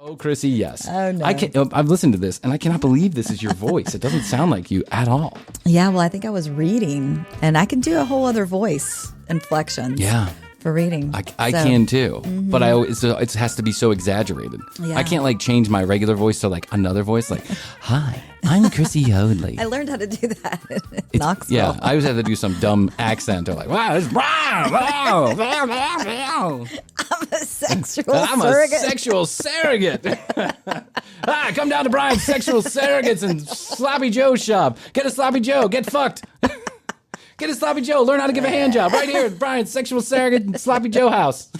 Oh, Krissy, yes. Oh, no. I've listened to this, and I cannot believe this is your voice. It doesn't sound like you at all. Yeah, well, I think I was reading, and I can do a whole other voice inflections. Yeah. For reading. I can too, but it has to be so exaggerated. Yeah. I can't like change my regular voice to like another voice. Like, hi, I'm Krissy Hoadley. I learned how to do that in Knoxville. Yeah, I always have to do some dumb accent or like, wow, it's wow, wow. I'm a sexual I'm surrogate. a sexual surrogate. Hi, come down to Brian's Sexual Surrogates and Sloppy Joe shop. Get a Sloppy Joe. Get fucked. Get a Sloppy Joe. Learn how to give a hand job right here at Brian's Sexual Surrogate and Sloppy Joe house.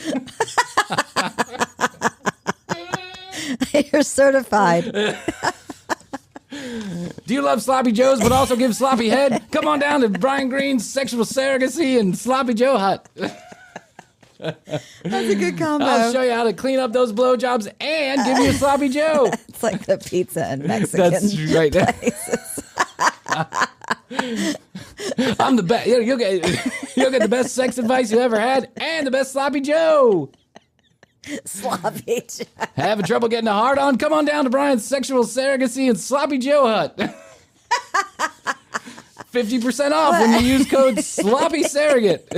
You're certified. Do you love Sloppy Joes but also give sloppy head? Come on down to Brian Green's Sexual Surrogacy and Sloppy Joe hut. That's a good combo. I'll show you how to clean up those blowjobs and give you a Sloppy Joe. It's like the pizza and Mexican That's right. places. I'm the best. You'll get the best sex advice you ever had and the best Sloppy Joe. Sloppy Joe. Having trouble getting a hard on? Come on down to Brian's Sexual Surrogacy and Sloppy Joe hut. 50% off when you use code Sloppy Surrogate.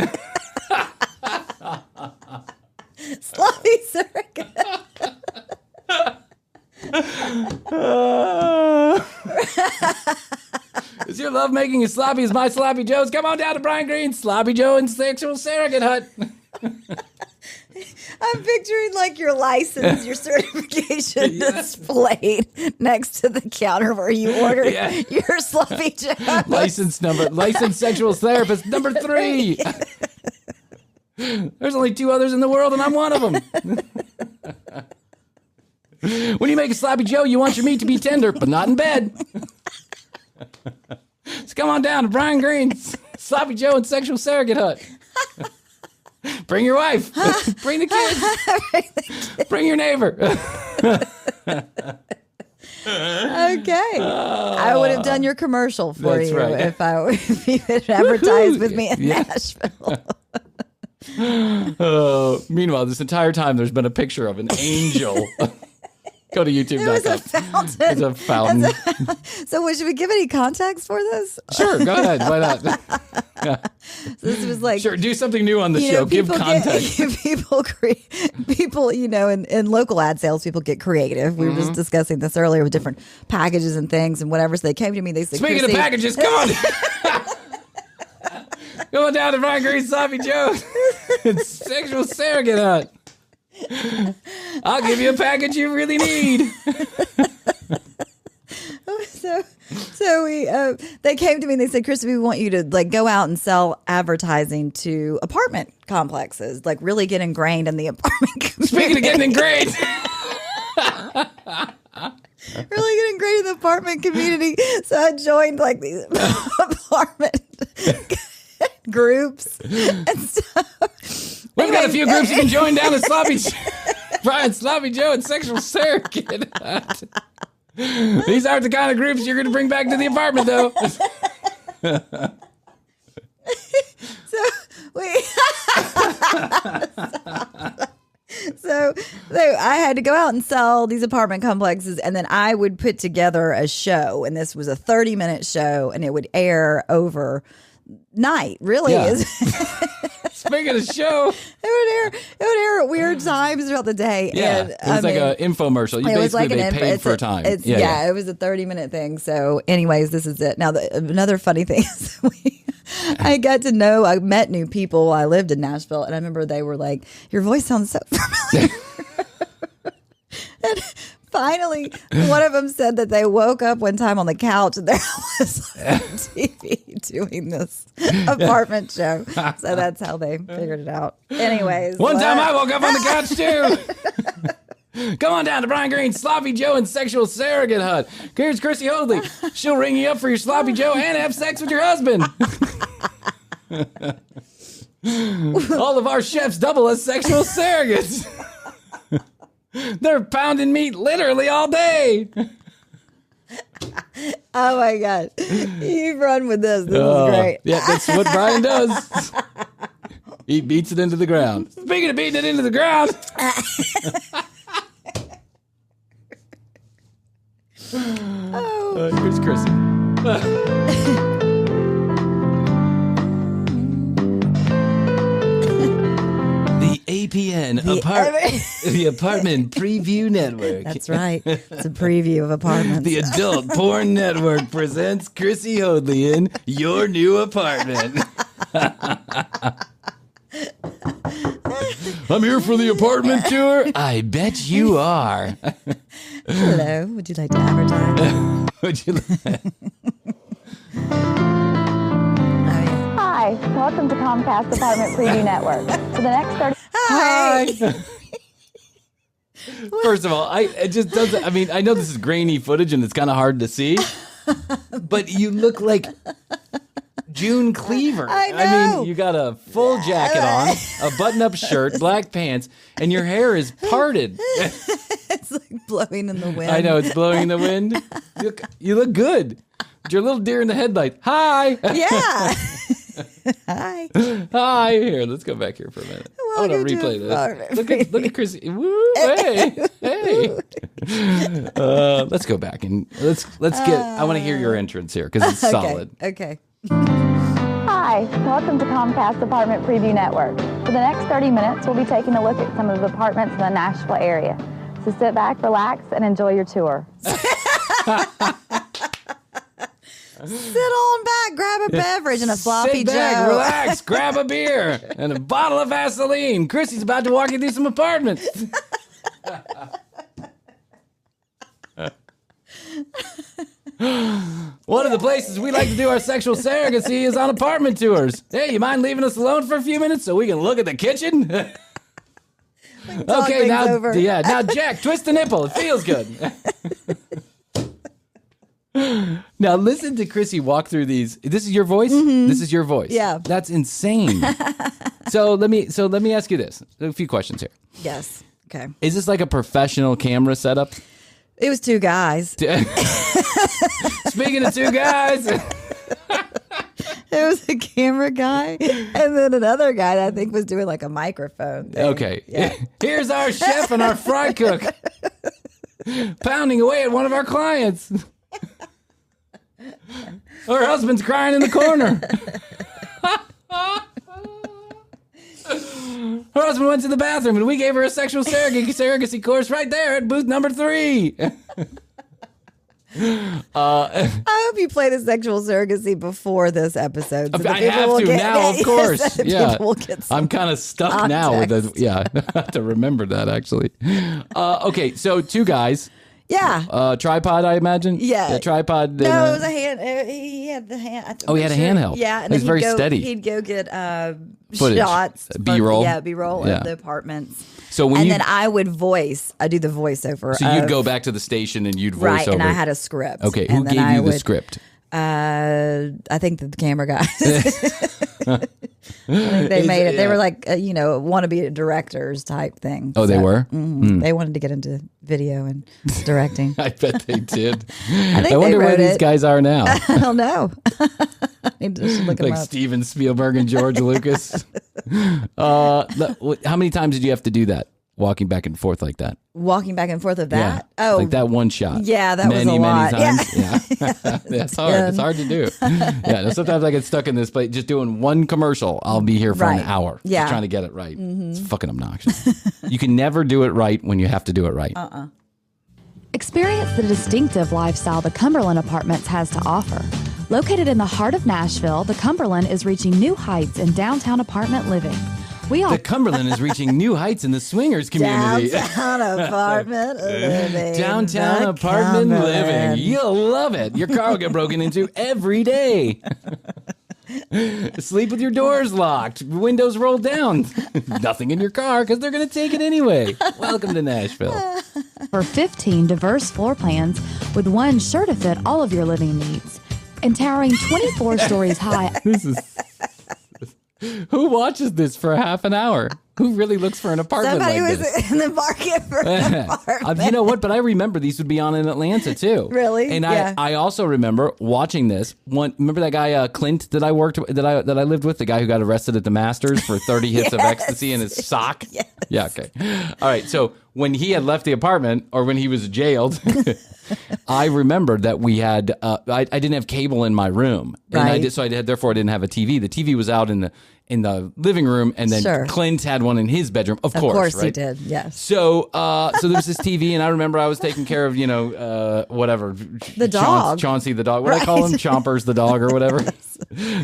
Sloppy surrogate. Is your love making as sloppy as my Sloppy Joe's? Come on down to Brian Green's Sloppy Joe and Sexual Surrogate hut. I'm picturing like your license, your certification displayed next to the counter where you order your Sloppy Joe. License sexual therapist number 3. There's only 2 others in the world and I'm one of them. When you make a Sloppy Joe, you want your meat to be tender, but not in bed. So come on down to Brian Green's Sloppy Joe and Sexual Surrogate hut. Bring your wife. Bring the kids. Bring your neighbor. Okay. I would have done your commercial for That's you right. if you had advertised with me in Nashville. Meanwhile, this entire time, there's been a picture of an angel. Go to YouTube.com. It was a fountain. It's a fountain. So should we give any context for this? Sure, go ahead. Why not? So this was like, Sure, do something new on the show. Give context. People, in local ad sales, people get creative. We were just discussing this earlier with different packages and things and whatever. So they came to me. They said, Speaking of packages, come on. Come on down to Brian Green's Sloppy Joe. It's Sexual Surrogate hut. I'll give you a package you really need. So they came to me and they said, Krissy, we want you to like go out and sell advertising to apartment complexes, like really get ingrained in the apartment community. Speaking of getting ingrained. Really get ingrained in the apartment community. So I joined like these apartment groups and stuff. We've got a few groups you can join down at Brian Sloppy Joe and Sexual Surrogate. These aren't the kind of groups you're going to bring back to the apartment, though. So I had to go out and sell these apartment complexes, and then I would put together a show, and this was a 30-minute show, and it would air over night. Really is. Speaking of the show, it would air at weird times throughout the day. Yeah, and, it was like an infomercial. You basically they paid for time. It was a 30-minute thing. So, anyways, this is it. Now, another funny thing is I met new people while I lived in Nashville, and I remember they were like, "Your voice sounds so familiar." And finally, one of them said that they woke up one time on the couch and there was on TV doing this apartment show. So that's how they figured it out. Anyways. One time I woke up on the couch too. Come on down to Brian Green's Sloppy Joe and Sexual Surrogate hut. Here's Krissy Hoadley. She'll ring you up for your Sloppy Joe and have sex with your husband. All of our chefs double as sexual surrogates. They're pounding meat literally all day. Oh my God. You've run with this. This is great. Yeah, that's what Brian does. He beats it into the ground. Speaking of beating it into the ground. Here's Krissy. The APN the Apartment Preview Network. That's right. It's a preview of apartments. The Adult Porn Network presents Krissy Hoadley in Your New Apartment. I'm here for the apartment tour. I bet you are. Hello. Would you like to advertise? Would you like? Hi, welcome to Comcast Apartment Preview Network. For the next 30... Hi. First of all, it just doesn't. I mean, I know this is grainy footage and it's kind of hard to see, but you look like June Cleaver. I know. I mean, you got a full jacket on, a button-up shirt, black pants, and your hair is parted. It's like blowing in the wind. I know, it's blowing in the wind. You look good. But you're a little deer in the headlight. Hi. Yeah. Hi. Hi. Here, let's go back here for a minute. I want to replay this. Look at Krissy. Woo, hey. Let's go back and let's get. I want to hear your entrance here because it's solid. Okay. Hi, welcome to Comcast Apartment Preview Network. For the next 30 minutes, we'll be taking a look at some of the apartments in the Nashville area. So sit back, relax, and enjoy your tour. Sit on back, grab a beverage and a sloppy Sit back, Joe. relax, grab a beer and a bottle of Vaseline. Krissy's about to walk you through some apartments. One of the places we like to do our sexual surrogacy is on apartment tours. Hey, you mind leaving us alone for a few minutes so we can look at the kitchen? Okay, now Jack, twist the nipple. It feels good. Now listen to Krissy walk through these. This is your voice? Mm-hmm. This is your voice. Yeah. That's insane. So let me ask you this. A few questions here. Yes. Okay. Is this like a professional camera setup? It was two guys. Speaking of two guys. There was a camera guy and then another guy that I think was doing like a microphone thing. Okay. Yeah. Here's our chef and our fry cook pounding away at one of our clients. Her husband's crying in the corner. Her husband went to the bathroom and we gave her a sexual surrogacy course right there at booth number 3. I hope you play the sexual surrogacy before this episode. So I have to now, of course. Yeah, I'm kind of stuck context. now with this. Yeah, I have to remember that actually. Okay, so two guys. Yeah. Tripod, I imagine. Yeah. A tripod. No, it was a hand. He had the hand. Oh, he had a handheld. Yeah, and it was very steady. steady. He'd go get footage, shots, B-roll. B-roll of the apartments. So then I would I do the voiceover. So you'd go back to the station and you'd voice right, over. and I had a script. Okay, who gave you the script? I think the camera guys. I think they made it. They were like, wannabe directors type thing. Oh, they were? They wanted to get into video and directing. I bet they did. I wonder where these guys are now. I don't know. I need to look them like up. Steven Spielberg and George Lucas. How many times did you have to do that? Walking back and forth like that. Walking back and forth of that? Yeah, like that one shot. Yeah, that was a lot. Many times. Yeah. It's hard. It's hard to do. Yeah, sometimes I get stuck in this place just doing one commercial. I'll be here for an hour just trying to get it right. Mm-hmm. It's fucking obnoxious. You can never do it right when you have to do it right. Experience the distinctive lifestyle the Cumberland Apartments has to offer. Located in the heart of Nashville, the Cumberland is reaching new heights in downtown apartment living. The Cumberland is reaching new heights in the swingers community. Downtown apartment living. Downtown apartment living. You'll love it. Your car will get broken into every day. Sleep with your doors locked, windows rolled down. Nothing in your car because they're going to take it anyway. Welcome to Nashville. For 15 diverse floor plans with one sure to fit all of your living needs. And towering 24 stories high. Who watches this for half an hour? Who really looks for an apartment Somebody like was this? in the market for an apartment. You know what? But I remember these would be on in Atlanta too. Really? And Yeah. I also remember watching this. Remember that guy Clint that I lived with, the guy who got arrested at the Masters for 30 hits of ecstasy in his sock? Yes. Yeah, okay. All right. So when he had left the apartment or when he was jailed, I remembered that we had, I didn't have cable in my room. And Right. therefore I didn't have a TV. The TV was out in the living room, and then Sure. Clint had one in his bedroom. Of course, he right? did. Yes. So there was this TV, and I remember I was taking care of, whatever. The dog. Chauncey the dog. What do I call him? Chompers the dog or whatever.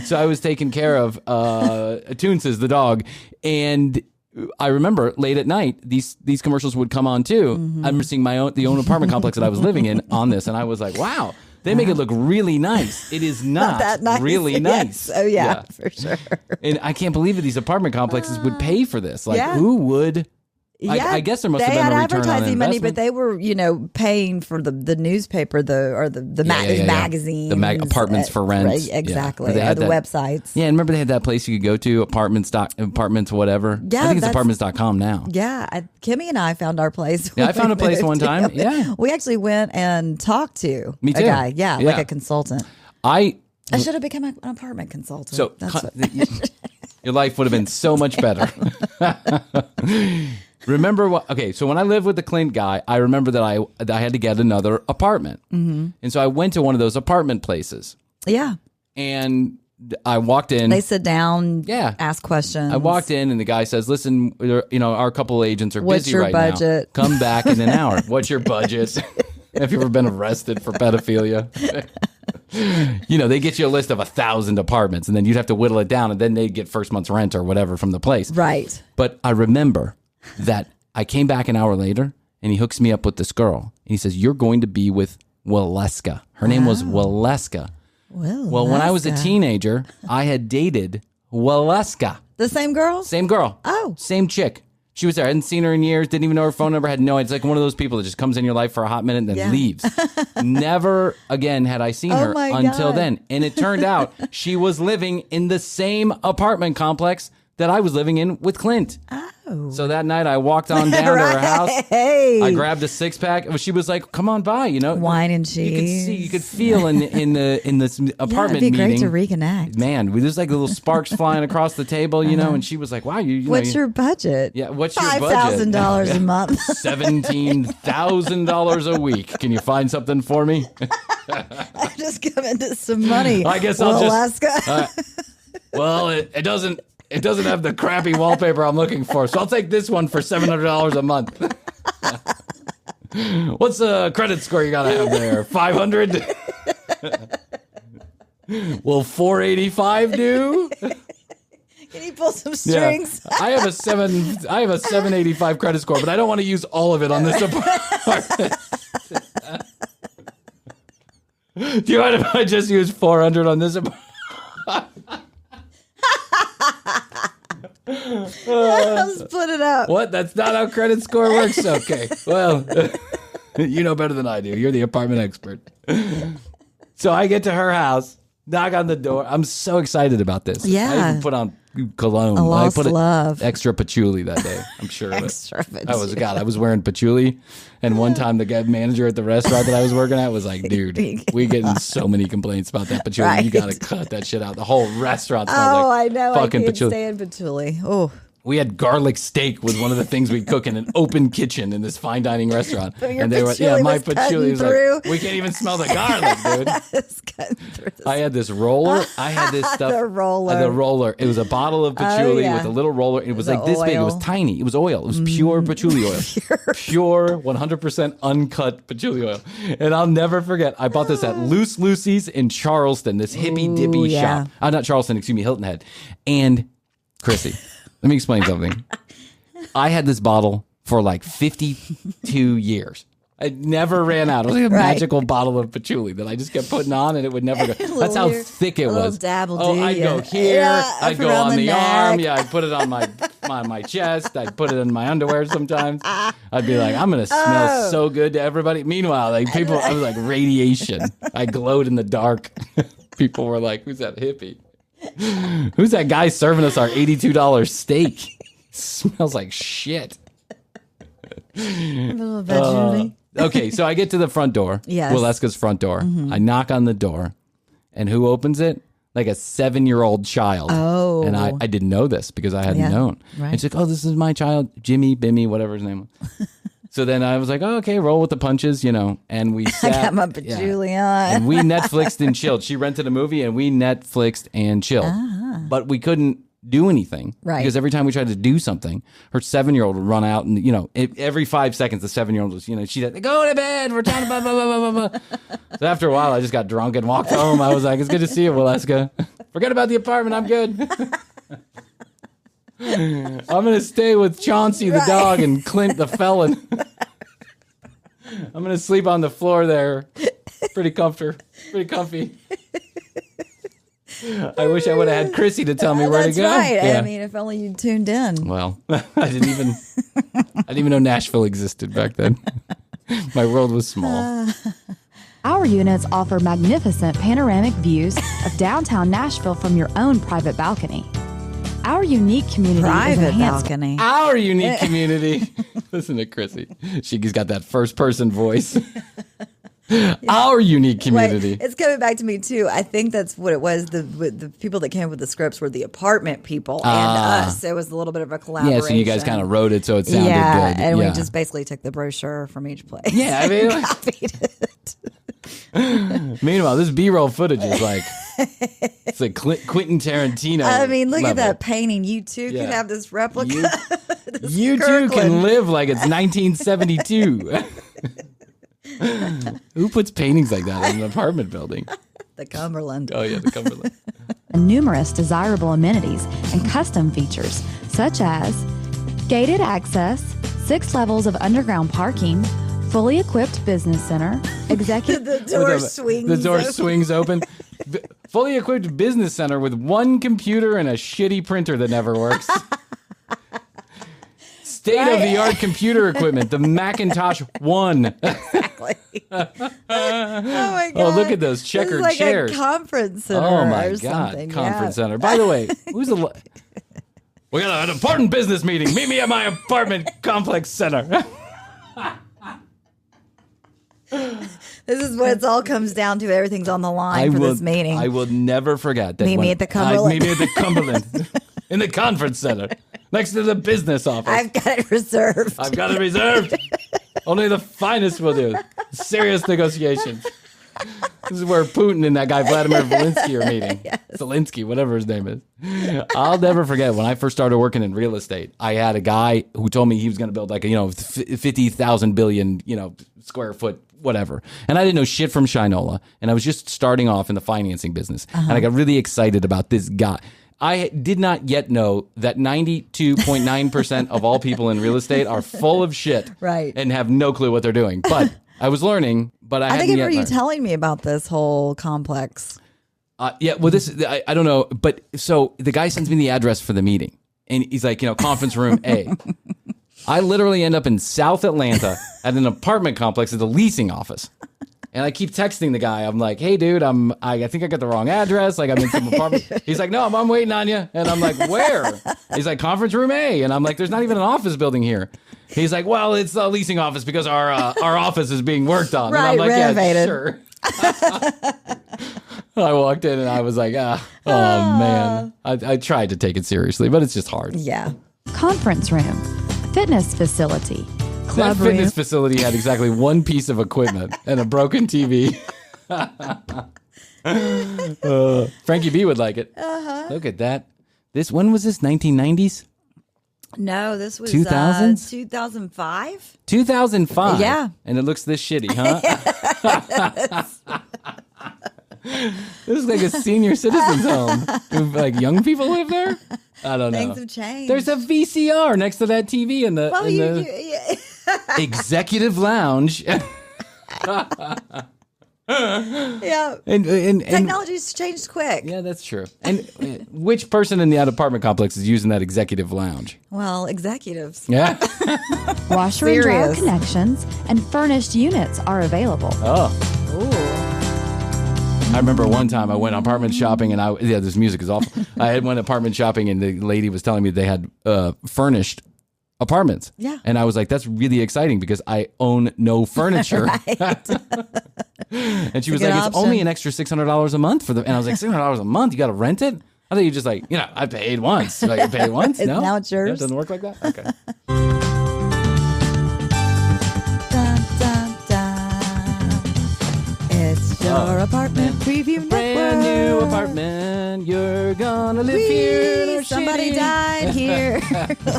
So I was taking care of Toonses the dog. And I remember late at night, these commercials would come on too. Mm-hmm. I remember seeing the own apartment complex that I was living in on this. And I was like, wow. They make it look really nice. It is not that nice. really nice. Yes. Oh, yeah, for sure. And I can't believe that these apartment complexes would pay for this. Like, Yeah. who would? Yeah, I guess there must have they been a had return on advertising money, but investment. they were, paying for the newspaper, the magazines, The apartments for rent. right, exactly, They or had the that- websites. Yeah, and remember they had that place you could go to, apartments whatever. Yeah, I think it's that's- apartments.com now. Yeah, Kimmy and I found our place. Yeah, I when found a we place moved one time. together. Yeah. We actually went and talked to Me a too. guy. Yeah, Yeah. like a consultant. I I should have become an apartment consultant. so That's what, your life would have been so much better. Remember what? Okay, so when I lived with the Clint guy, I remember that I had to get another apartment, and so I went to one of those apartment places, yeah. and I walked in. They sit down, Yeah. ask questions. I walked in, and the guy says, "Listen, our couple agents are What's busy your right budget?" now. Come back in an hour. What's your budget? Have you ever been arrested for pedophilia?" They get you a list of 1,000 apartments, and then you'd have to whittle it down, and then they'd get first month's rent or whatever from the place. Right. But I remember that I came back an hour later, and he hooks me up with this girl, and he says, "You're going to be with Waleska." Her name was Waleska. Well, when I was a teenager, I had dated Waleska. The same girls? Same girl. Oh. Same chick. She was there. I hadn't seen her in years, didn't even know her phone number, had no idea. It's like one of those people that just comes in your life for a hot minute and then Yeah. leaves. Never again had I seen her my until God. then. And it turned out she was living in the same apartment complex that I was living in with Clint. Oh. So that night I walked on down to her house. Hey. I grabbed a 6-pack. She was like, "Come on by," Wine and You could cheese. see, you could feel in this apartment it'd be great meeting. to reconnect. Man, there's like little sparks flying across the table, and she was like, "Wow, you What's your budget? Yeah, what's your budget? $5,000 a month. $17,000 a week. Can you find something for me?" Just come into some money. I guess I'll just. Alaska. Well, it doesn't have the crappy wallpaper I'm looking for, so I'll take this one for $700 a month. What's the credit score you gotta have there? 500. Will 485 do? Can you pull some strings? Yeah. I have a 785 credit score, but I don't want to use all of it on this apartment. Do you mind if I just use 400 on this apartment? I'll split it up. What? That's not how credit score works? Okay. Well, you know better than I do. You're the apartment expert. So I get to her house, knock on the door. I'm so excited about this. Yeah. I even put on cologne. A lost I put love. Extra patchouli that day. I'm sure of it. Extra I was wearing patchouli. And one time the guy manager at the restaurant that I was working at was like, "Dude, we getting so many complaints about that patchouli. Right. You got to cut that shit out." The whole restaurant smells Oh, like I know. fucking I can't patchouli. stand patchouli. Oh, We had garlic steak was one of the things we'd cook in an open kitchen in this fine dining restaurant. But your and they were, patchouli my was patchouli was cutting like, through. we can't even smell the garlic, dude. it's cutting through this. I had this roller. I had this stuff. The roller. The roller. It was a bottle of patchouli yeah. with a little roller. It was The like this big. It was oil. tiny. It was oil. It was pure patchouli oil. Pure 100% uncut patchouli oil. And I'll never forget. I bought this at Loose Lucy's in Charleston, this hippy dippy Ooh, yeah. shop. Not Charleston, excuse me, Hilton Head. And Krissy, let me explain something. I had this bottle for like 52 years. I never ran out. It was like a magical bottle of patchouli that I just kept putting on, and it would never go. That's how thick it was. Dab will Oh, do I'd ya. go here. Yeah, I'd up go around on the the arm. neck. Yeah, I'd put it on my chest. I'd put it in my underwear sometimes. I'd be like, I'm gonna smell so good to everybody. Meanwhile, like people, I was like radiation. I glowed in the dark. People were like, "Who's that hippie? Who's that guy serving us our $82 steak? Smells like shit." Patchouli. Okay, so I get to the front door. Yes. Waleska's front door. I knock on the door, and who opens it? Like a 7-year-old child. Oh. And I didn't know this because I hadn't known. Right. And she's like, oh, this is my child, Jimmy, Bimmy, whatever his name was. So then I was like, oh, okay, roll with the punches, and we sat. I got my Patchouli on. And we Netflixed and chilled. She rented a movie and we Netflixed and chilled. But we couldn't do anything. Right. Because every time we tried to do something, her 7-year-old would run out and, every 5 seconds, the 7-year-old was, she'd like, go to bed. We're trying to blah, blah, blah, blah, blah. So after a while, I just got drunk and walked home. I was like, it's good to see you, Valeska. Forget about the apartment. I'm good. I'm going to stay with Chauncey the dog and Clint the felon. I'm going to sleep on the floor there. Pretty comfy. I wish I would have had Krissy to tell me where to go. That's right. Yeah. I mean, if only you tuned in. Well, I didn't even know Nashville existed back then. My world was small. Our units offer magnificent panoramic views of downtown Nashville from your own private balcony. Our unique community is Private enhanced. balcony. Our unique community. Listen to Krissy. She's got that first person voice. Our unique community. Wait, it's coming back to me too. I think that's what it was. The people that came up with the scripts were the apartment people and us. It was a little bit of a collaboration. Yeah, so you guys kind of wrote it so it sounded good. And we just basically took the brochure from each place. Yeah, I mean, and copied it. Meanwhile, this B-roll footage is like it's like Quentin Tarantino. I mean, look at level. that painting. You too could have this replica. You too can live like it's 1972. Who puts paintings like that in an apartment building? The Cumberland. Oh yeah, the Cumberland. Numerous desirable amenities and custom features, such as gated access, 6 levels of underground parking, fully equipped business center, executive. The door swings. The door open. swings open. Fully equipped business center with 1 computer and a shitty printer that never works. State-of-the-art computer equipment, the Macintosh 1. Exactly. Oh my god! Oh, look at those checkered this is like chairs. A conference center. Oh my or God, something. conference center. By the way, who's the? We got an important business meeting. Meet me at my apartment complex center. This is what it all comes down to. Everything's on the line for this meeting. I will never forget that. Meet me at the Cumberland. Meet me at the Cumberland in the conference center next to the business office. I've got it reserved. I've got it reserved. Only the finest will do. Serious negotiations. This is where Putin and that guy Vladimir Zelensky are meeting. Yes. Zelensky, whatever his name is. I'll never forget when I first started working in real estate. I had a guy who told me he was going to build like a 50,000 billion square foot whatever, and I didn't know shit from Shinola, and I was just starting off in the financing business, and I got really excited about this guy. I did not yet know that 92.9% of all people in real estate are full of shit, Right. and have no clue what they're doing. But I was learning. But I think I hadn't remember yet you learned. telling me about this whole complex. Yeah, well, I don't know, but so the guy sends me the address for the meeting, and he's like, conference room A. I literally end up in South Atlanta at an apartment complex at the leasing office. And I keep texting the guy. I'm like, hey, dude, I think I got the wrong address. Like, I'm in some apartment. He's like, no, I'm waiting on you. And I'm like, where? He's like, conference room A. And I'm like, there's not even an office building here. He's like, well, it's a leasing office because our office is being worked on. Right, and I'm like, renovated. yeah, sure. I walked in and I was like, oh, man. I tried to take it seriously, but it's just hard. Yeah. Conference room, fitness facility, club That room. fitness facility had exactly one piece of equipment and a broken TV. Frankie B would like it. Look at that. When was this? 1990s? No, this was 2000s? 2005. 2005. Yeah. And it looks this shitty, huh? This is like a senior citizens home. Do, like young people live there? I don't know. Things have changed. There's a VCR next to that TV in the, Well, executive lounge. yeah. And Technology's changed quick. yeah, that's true. And which person in that apartment complex is using that executive lounge? Well, executives. Yeah. Washer and dryer Serious. connections and furnished units are available. Oh. Ooh. I remember one time I went apartment shopping and this music is awful. I went apartment shopping and the lady was telling me they had furnished apartments. Yeah. And I was like, that's really exciting because I own no furniture. And she was a like, good it's only option. an extra $600 a month for the, and I was like, $600 a month? You got to rent it? I thought you just like, I paid once. Like, I paid once? No? Now it's yours? It doesn't work like that? Okay. Dun, dun, dun. It's your apartment preview network. Brand new apartment. You're gonna live here in our Somebody shitty- died here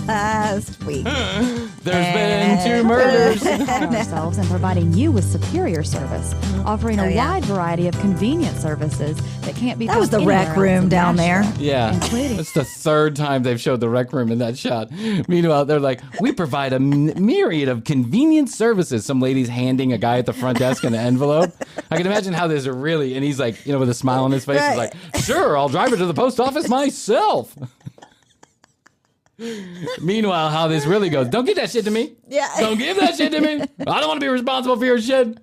last week. There's been 2 murders. ourselves and providing you with superior service, offering a wide variety of convenient services that can't be That was found the rec anywhere else room in down there. Nashville, Yeah. including That's the 3rd time they've showed the rec room in that shot. Meanwhile, they're like, we provide a myriad of convenient services. Some lady's handing a guy at the front desk an envelope. I can imagine how this really, and he's like, with a smile on his face, he's like, sure, I'll drive her to the post office myself. Meanwhile, how this really goes, don't give that shit to me. Yeah. Don't give that shit to me. I don't want to be responsible for your shit.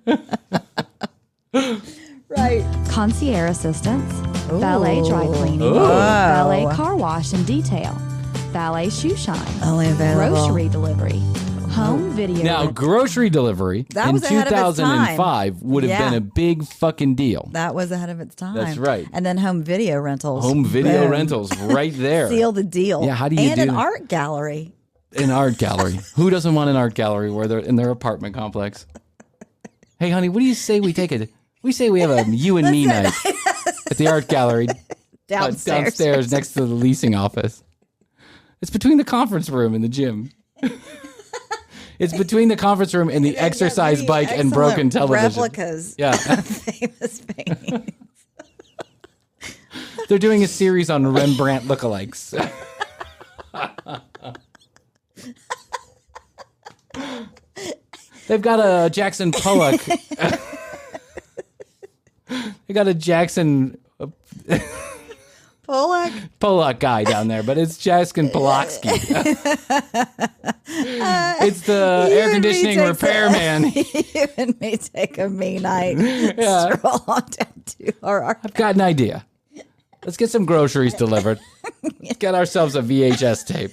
Right. concierge assistance, valet dry cleaning, Ooh. valet car wash and detail, valet shoe shine, Only available. grocery delivery, home video. Now, grocery delivery That in was ahead of its time. 2005 would have been a big fucking deal. That was ahead of its time. That's right. And then home video rentals. Home video Boom. rentals right there. Seal the deal. Yeah, how do you and do an that? art gallery. An art gallery. Who doesn't want an art gallery where they're in their apartment complex? Hey, honey, what do you say we take it? We say we have a you and me night at the art gallery downstairs next to the leasing office. It's between the conference room and the gym. It's between the conference room and the exercise Really bike and broken excellent television. Replicas. Yeah. Of famous paintings. They're doing a series on Rembrandt lookalikes. They've got a Jackson Pollock. They got a Jackson Pollock. guy down there, but it's Jackson Polotsky. It's the air conditioning repairman. You and me take a me night. Yeah. Stroll on down to our art. I've got an idea. Let's get some groceries delivered. Let's get ourselves a VHS tape.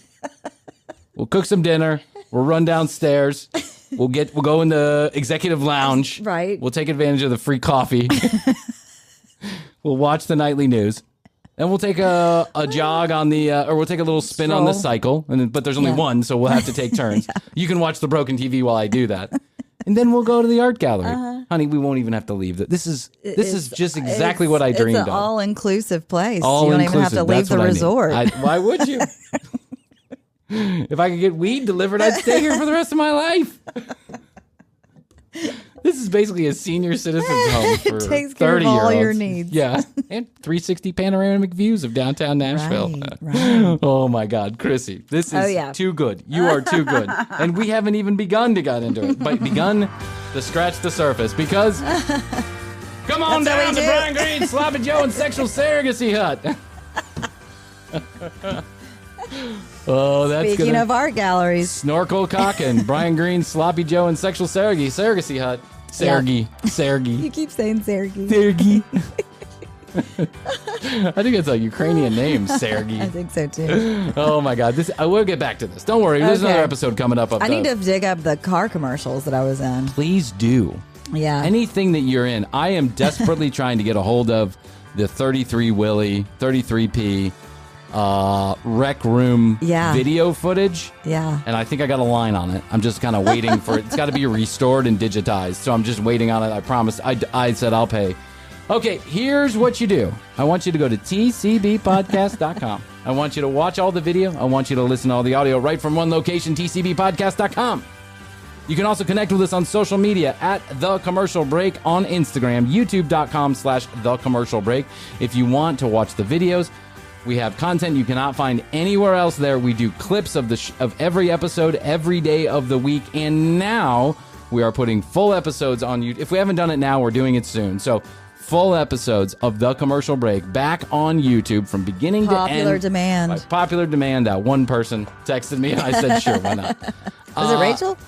We'll cook some dinner. We'll run downstairs. We'll go in the executive lounge. Right. We'll take advantage of the free coffee. We'll watch the nightly news. And we'll take a jog on the, or we'll take a little spin on the cycle. But there's only one, so we'll have to take turns. You can watch the broken TV while I do that. And then we'll go to the art gallery. Honey, we won't even have to leave. This is just exactly what I dreamed It's an of. all-inclusive place. All you don't inclusive. even have to leave That's the what I need. resort. Why would you? If I could get weed delivered, I'd stay here for the rest of my life. This is basically a senior citizen's home for It takes care of 30-year-olds. all your needs. Yeah, and 360 panoramic views of downtown Nashville. Right. Oh my God, Krissy, this is too good. You are too good, and we haven't even begun to get into it, but begun to scratch the surface because. Come on That's down what we to do. Bryan Green, Sloppy Joe, and Sexual Surrogacy Hut. Oh, that's Speaking gonna of art galleries. Snorkel Cock and Bryan Green, Sloppy Joe, and Sexual Surrogacy Hut. Sergey. You keep saying Sergey. Sergey. I think it's a Ukrainian name, Sergey. I think so too. Oh my God! We'll get back to this. Don't worry. There's Okay. another episode coming up. I need to dig up the car commercials that I was in. Please do. Yeah. Anything that you're in. I am desperately trying to get a hold of the 33 Willie, 33P rec room video footage. Yeah. And I think I got a line on it. I'm just kind of waiting for it. It's got to be restored and digitized. So I'm just waiting on it. I promised. I said I'll pay. Okay, here's what you do. I want you to go to tcbpodcast.com. I want you to watch all the video. I want you to listen to all the audio right from one location, tcbpodcast.com. You can also connect with us on social media at The Commercial Break on Instagram, youtube.com/The Commercial Break. If you want to watch the videos, we have content you cannot find anywhere else there. We do clips of of every episode every day of the week. And now we are putting full episodes on YouTube. If we haven't done it now, we're doing it soon. So full episodes of The Commercial Break back on YouTube from beginning to end. Popular demand. By popular demand. One person texted me and I said, sure, why not? Was it Rachel?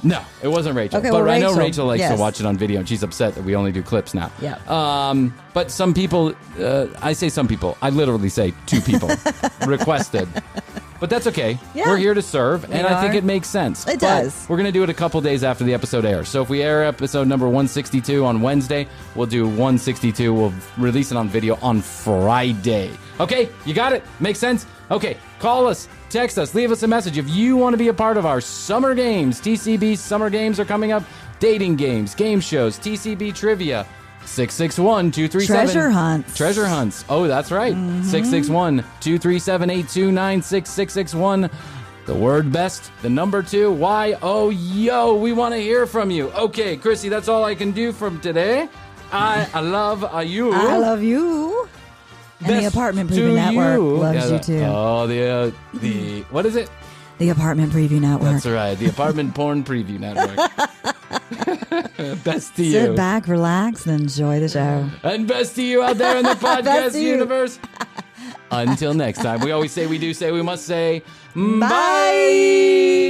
No, it wasn't Rachel. Okay, but well, I know Rachel, Rachel likes yes. to watch it on video, and she's upset that we only do clips now. Yeah. But some people, I say some people, I literally say two people, requested But that's okay. Yeah. We're here to serve, and I think are. it makes sense. It But does. we're going to do it a couple days after the episode airs. So if we air episode number 162 on Wednesday, we'll do 162. We'll release it on video on Friday. Okay, you got it? Makes sense? Okay, call us, text us, leave us a message. If you want to be a part of our summer games, TCB summer games are coming up. Dating games, game shows, TCB trivia. 661-237. Treasure hunts. Treasure hunts. Oh, that's right. 661-237-8296. 661. The word best, the number 2, YO. We want to hear from you. Okay, Krissy, that's all I can do from today. I love you. I love you. And the Best Apartment to Preview Network you. loves you too. Oh, the what is it? The Apartment Preview Network. That's right. The Apartment Porn Preview Network. Best to you. Sit back, relax, and enjoy the show. And best to you out there in the Best podcast to you. universe. Until next time, we always say, we do say, we must say, Bye. bye.